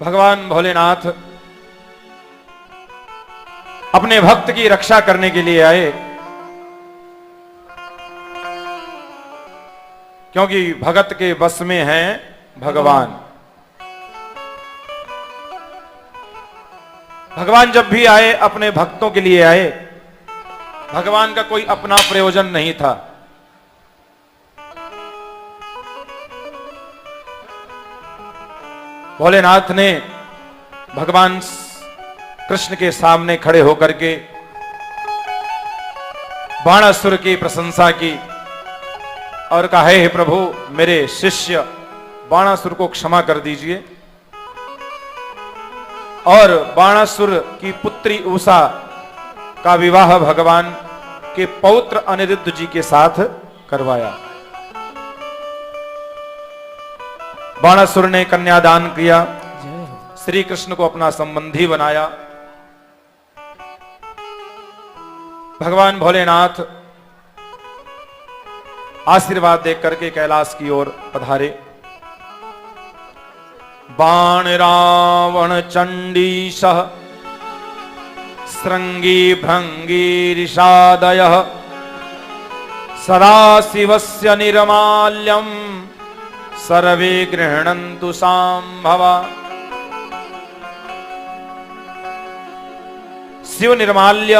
भगवान भोलेनाथ अपने भक्त की रक्षा करने के लिए आए, क्योंकि भगत के बस में हैं भगवान। भगवान जब भी आए अपने भक्तों के लिए आए, भगवान का कोई अपना प्रयोजन नहीं था। भोलेनाथ ने भगवान कृष्ण के सामने खड़े होकर के बाणासुर की प्रशंसा की और कहा, हे प्रभु, मेरे शिष्य बाणासुर को क्षमा कर दीजिए और बाणासुर की पुत्री उषा का विवाह भगवान के पौत्र अनिरुद्ध जी के साथ करवाया। बाणासुर ने कन्यादान किया, श्री कृष्ण को अपना संबंधी बनाया। भगवान भोलेनाथ आशीर्वाद देख करके कैलाश की ओर पधारे। बाण रावण चंडीशः श्रृंगी भृंगी ऋषादयः सदाशिवस्य निर्माल्यम सर्वे गृह्णन्तु सांभवा। शिव निर्माल्य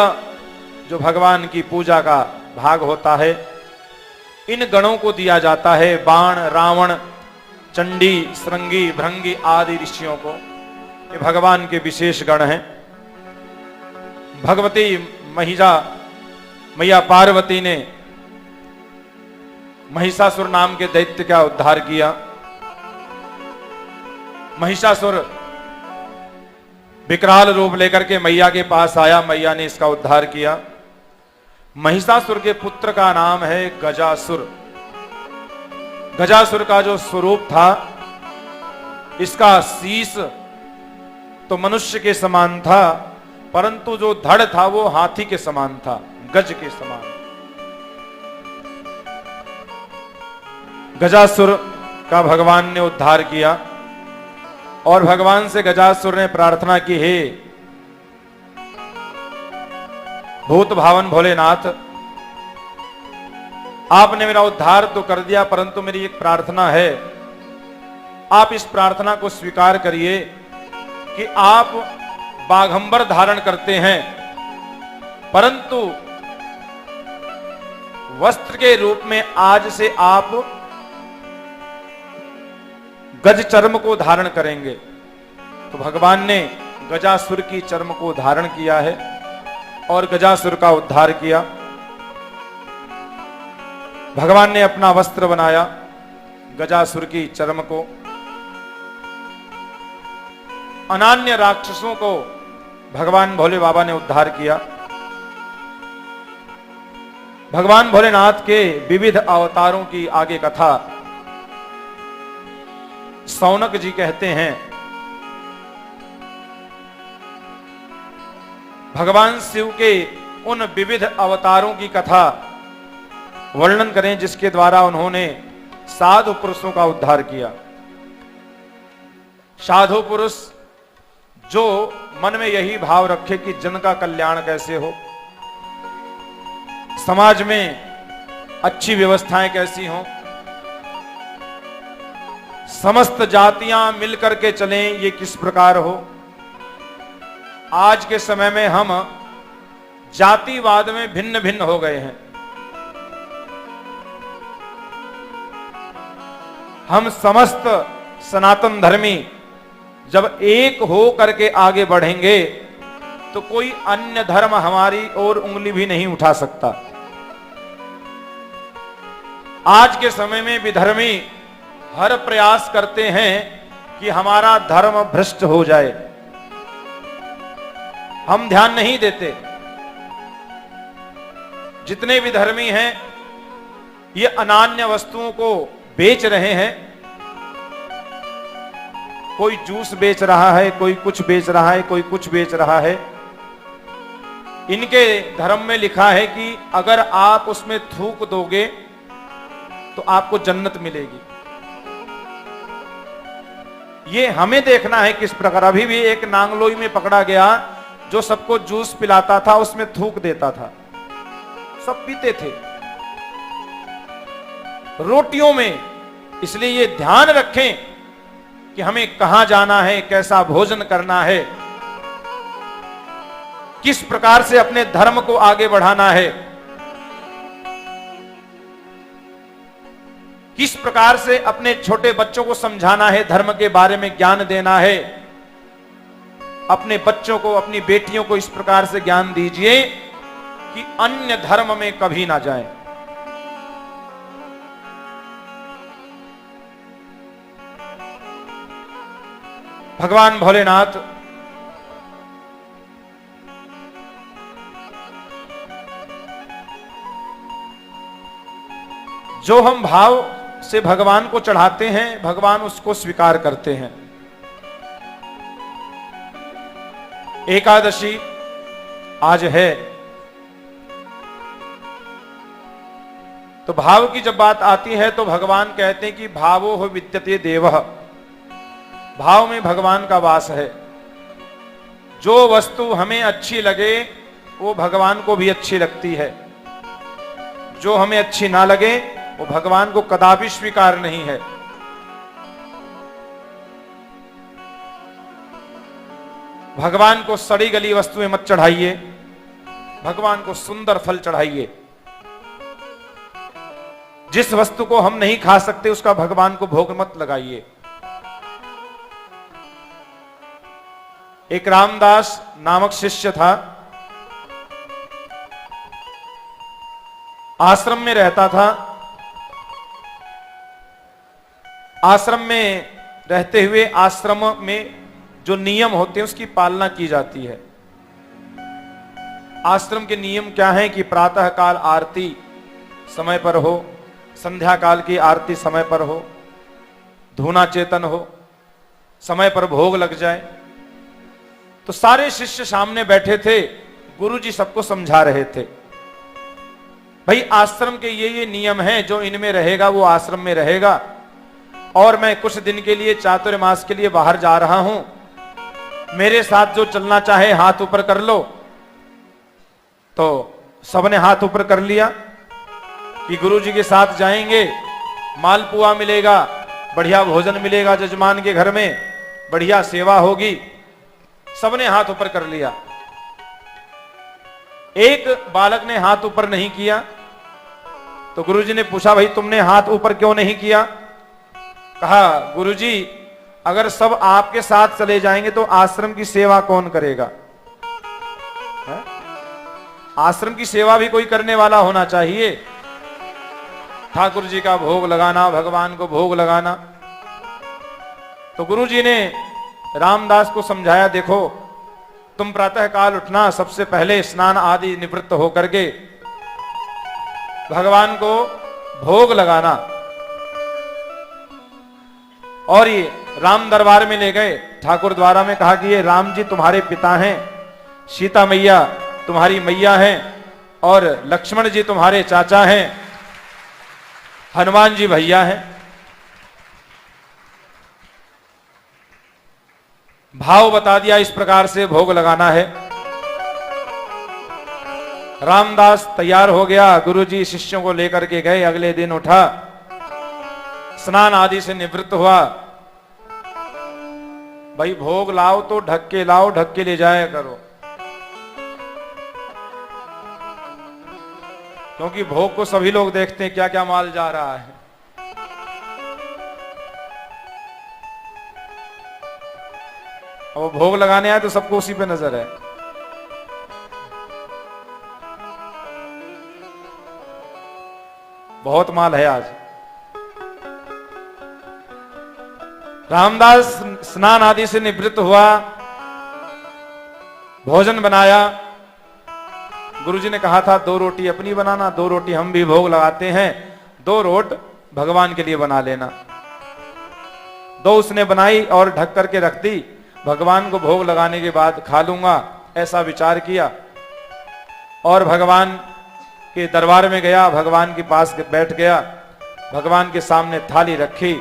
जो भगवान की पूजा का भाग होता है, इन गणों को दिया जाता है। बाण, रावण, चंडी, श्रृंगी, भृंगी आदि ऋषियों को, ये भगवान के विशेष गण हैं। भगवती मैया पार्वती ने महिषासुर नाम के दैत्य का उद्धार किया। महिषासुर विकराल रूप लेकर के मैया के पास आया, मैया ने इसका उद्धार किया। महिषासुर के पुत्र का नाम है गजासुर। गजासुर का जो स्वरूप था, इसका शीश तो मनुष्य के समान था, परंतु जो धड़ था वो हाथी के समान था, गज के समान। गजासुर का भगवान ने उद्धार किया और भगवान से गजासुर ने प्रार्थना की, हे भूत भावन भोलेनाथ, आपने मेरा उद्धार तो कर दिया, परंतु मेरी एक प्रार्थना है। आप इस प्रार्थना को स्वीकार करिए कि आप बाघंबर धारण करते हैं, परंतु वस्त्र के रूप में आज से आप गज चर्म को धारण करेंगे। तो भगवान ने गजासुर की चर्म को धारण किया है और गजासुर का उद्धार किया। भगवान ने अपना वस्त्र बनाया गजासुर की चर्म को। अनान्य राक्षसों को भगवान भोले बाबा ने उद्धार किया। भगवान भोलेनाथ के विविध अवतारों की आगे कथा सौनक जी कहते हैं। भगवान शिव के उन विविध अवतारों की कथा वर्णन करें जिसके द्वारा उन्होंने साधु पुरुषों का उद्धार किया। साधु पुरुष जो मन में यही भाव रखे कि जन का कल्याण कैसे हो, समाज में अच्छी व्यवस्थाएं कैसी हों, समस्त जातियां मिलकर के चलें, ये किस प्रकार हो। आज के समय में हम जातिवाद में भिन्न भिन्न हो गए हैं। हम समस्त सनातन धर्मी जब एक हो करके आगे बढ़ेंगे तो कोई अन्य धर्म हमारी ओर उंगली भी नहीं उठा सकता। आज के समय में विधर्मी हर प्रयास करते हैं कि हमारा धर्म भ्रष्ट हो जाए। हम ध्यान नहीं देते। जितने भी धर्मी हैं ये अनान्य वस्तुओं को बेच रहे हैं। कोई जूस बेच रहा है, कोई कुछ बेच रहा है, कोई कुछ बेच रहा है। इनके धर्म में लिखा है कि अगर आप उसमें थूक दोगे तो आपको जन्नत मिलेगी। ये हमें देखना है किस प्रकार। अभी भी एक नांगलोई में पकड़ा गया जो सबको जूस पिलाता था, उसमें थूक देता था, सब पीते थे रोटियों में। इसलिए ये ध्यान रखें कि हमें कहां जाना है, कैसा भोजन करना है, किस प्रकार से अपने धर्म को आगे बढ़ाना है, किस प्रकार से अपने छोटे बच्चों को समझाना है, धर्म के बारे में ज्ञान देना है। अपने बच्चों को, अपनी बेटियों को इस प्रकार से ज्ञान दीजिए कि अन्य धर्म में कभी ना जाएं। भगवान भोलेनाथ जो हम भाव से भगवान को चढ़ाते हैं, भगवान उसको स्वीकार करते हैं। एकादशी आज है, तो भाव की जब बात आती है तो भगवान कहते हैं कि भावो हो विद्यते देवः, भाव में भगवान का वास है। जो वस्तु हमें अच्छी लगे वो भगवान को भी अच्छी लगती है, जो हमें अच्छी ना लगे वो भगवान को कदापि स्वीकार नहीं है। भगवान को सड़ी गली वस्तुएं मत चढ़ाइए, भगवान को सुंदर फल चढ़ाइए। जिस वस्तु को हम नहीं खा सकते उसका भगवान को भोग मत लगाइए। एक रामदास नामक शिष्य था, आश्रम में रहता था। आश्रम में रहते हुए आश्रम में जो नियम होते हैं उसकी पालना की जाती है। आश्रम के नियम क्या हैं कि प्रातः काल आरती समय पर हो, संध्या काल की आरती समय पर हो, धूना चेतन हो, समय पर भोग लग जाए। तो सारे शिष्य सामने बैठे थे, गुरुजी सबको समझा रहे थे, भाई आश्रम के ये नियम हैं, जो इनमें रहेगा वो आश्रम में रहेगा। और मैं कुछ दिन के लिए चातुर्मास के लिए बाहर जा रहा हूं, मेरे साथ जो चलना चाहे हाथ ऊपर कर लो। तो सबने हाथ ऊपर कर लिया कि गुरुजी के साथ जाएंगे, मालपुआ मिलेगा, बढ़िया भोजन मिलेगा, जजमान के घर में बढ़िया सेवा होगी। सबने हाथ ऊपर कर लिया। एक बालक ने हाथ ऊपर नहीं किया, तो गुरुजी ने पूछा, भाई तुमने हाथ ऊपर क्यों नहीं किया? कहा, गुरुजी अगर सब आपके साथ चले जाएंगे तो आश्रम की सेवा कौन करेगा? है? आश्रम की सेवा भी कोई करने वाला होना चाहिए। ठाकुर जी का भोग लगाना, भगवान को भोग लगाना। तो गुरुजी ने रामदास को समझाया, देखो तुम प्रातः काल उठना, सबसे पहले स्नान आदि निवृत्त होकर के भगवान को भोग लगाना। और ये राम दरबार में ले गए, ठाकुर द्वारा में कहा कि ये राम जी तुम्हारे पिता हैं, सीता मैया तुम्हारी मैया हैं, और लक्ष्मण जी तुम्हारे चाचा हैं, हनुमान जी भैया हैं। भाव बता दिया, इस प्रकार से भोग लगाना है। रामदास तैयार हो गया, गुरुजी शिष्यों को लेकर के गए। अगले दिन उठा, स्नान आदि से निवृत्त हुआ। भाई भोग लाओ तो ढक के लाओ, ढक के ले जाया करो, क्योंकि भोग को सभी लोग देखते हैं क्या क्या माल जा रहा है। अब भोग लगाने आए तो सबको उसी पे नजर है। बहुत माल है आज। रामदास स्नान आदि से निवृत्त हुआ, भोजन बनाया। गुरुजी ने कहा था 2 रोटी अपनी बनाना, 2 रोटी हम भी भोग लगाते हैं, 2 रोट भगवान के लिए बना लेना। 2 उसने बनाई और ढक करके रख दी। भगवान को भोग लगाने के बाद खा लूंगा, ऐसा विचार किया। और भगवान के दरबार में गया, भगवान के पास बैठ गया, भगवान के सामने थाली रखी।